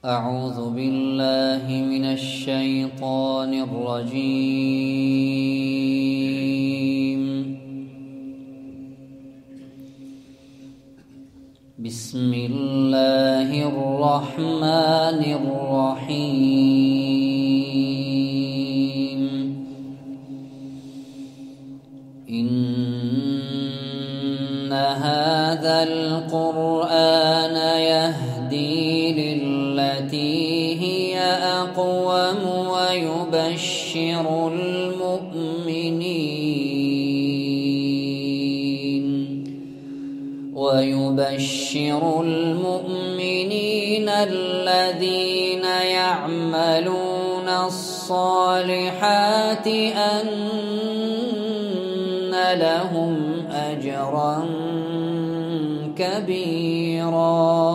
أعوذ بالله من الشيطان الرجيم. بسم الله الرحمن الرحيم. إن هذا القرآن يهدي للتي هي أقوم ويبشر المؤمنين الذين يعملون الصالحات أن لهم أجرا كبيرا،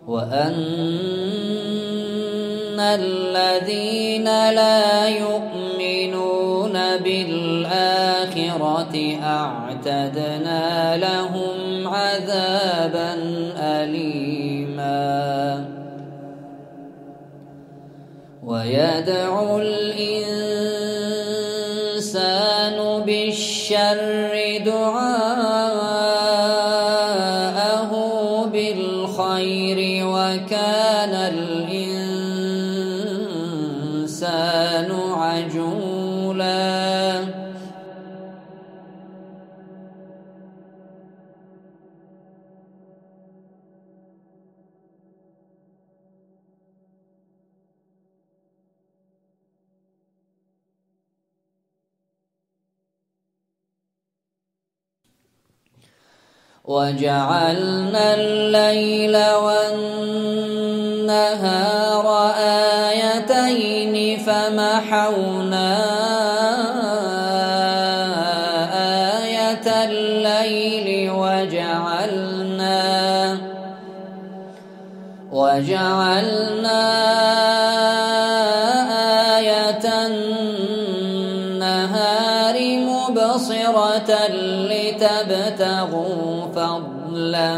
وأن الذين لا يؤمنون بالآخرة أعتدنا لهم عذابا أليما. ويدعو الإنسان بالشر دعاءه بالخير، وكان الإنسان عجولا. وجعلنا الليل والنهار آيتين فمحونا آية الليل وجعلنا آية النهار مبصرة لتبتغوا فضلا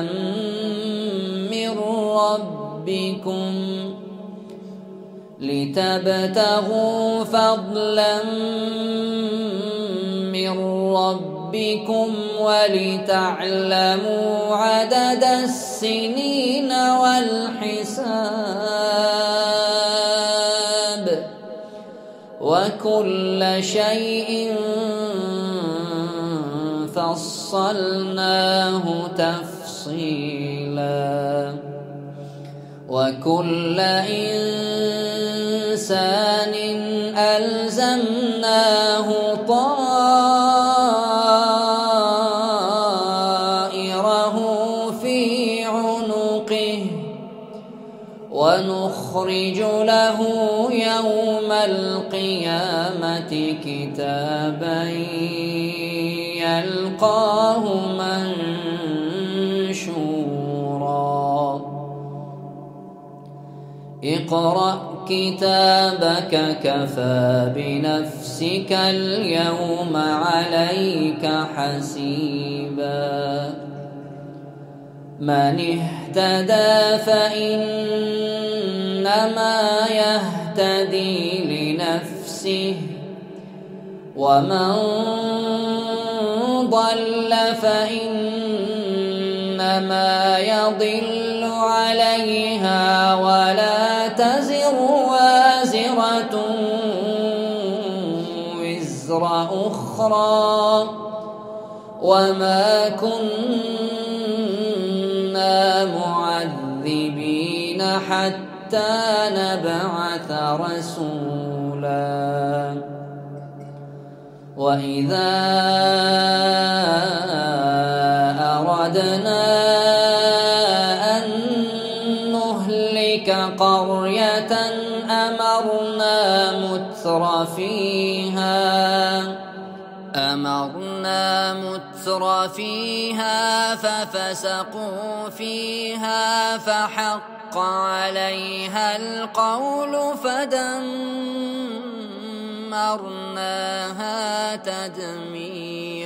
من ربكم ولتعلموا عدد السنين والحساب، وكل شيء فصلناه تفصيلا. وكل إنسان ألزمناه طائره في عنقه، ونخرج له يوم القيامة كتابا يلقاه منشورا. اقرأ كتابك كفى بنفسك اليوم عليك حسيبا. من اهتدى فإنما يهتدي لنفسه، ومن ضل فإنما يضل عليها، ولا تزر وازرة وزر أخرى، وما كنا معذبين حتى نبعث رسولا. وإذا أردنا أن نهلك قرية أمرنا متر فيها ففسقوا فيها فحق عليها القول فدمرناها تدميرا.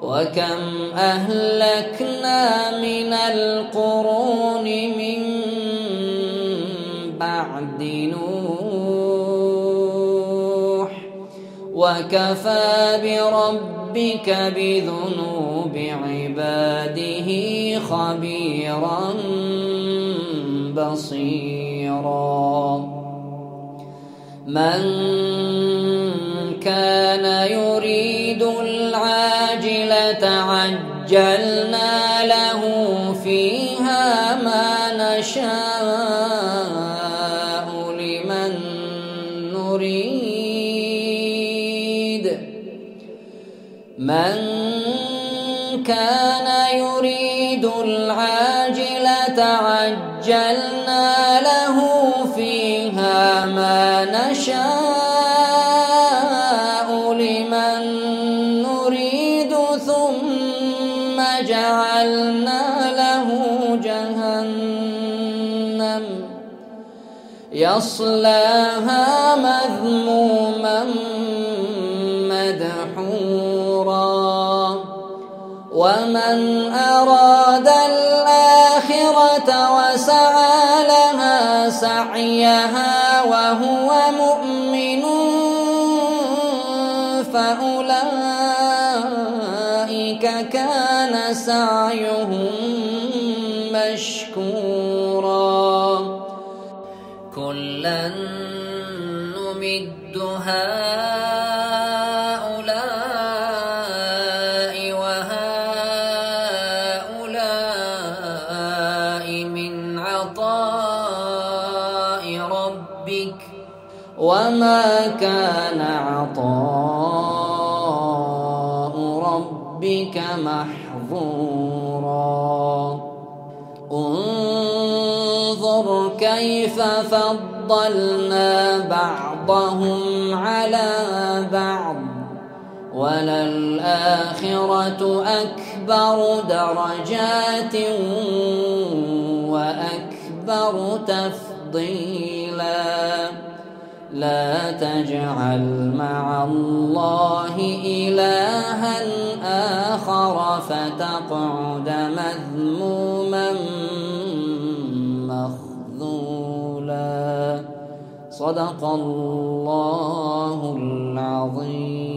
وكم أهلكنا من القرون وكفى بربك بذنوب عباده خبيرا بصيرا من كان يريد العاجلة عجلنا له فيها ما نشاء لمن نريد من كان يريد العاجلة عجلنا له فيها ما نشاء لمن نريد ثم جعلنا له جهنم يصلاها مذموما مدحورا ومن أراد الآخرة وسعى لها سعيها وهو مؤمن فأولئك كان سعيهم مشكورا كلا نمد هؤلاء وهؤلاء من عطاء ربك وما كان عطاء ربك محظورا انظر كيف فضلنا بعضهم على بعض وللآخرة أكبر درجات وأكبر تفضيلا لا تجعل مع الله إلها آخر فتقعد مذموما مخذولا صدق الله العظيم.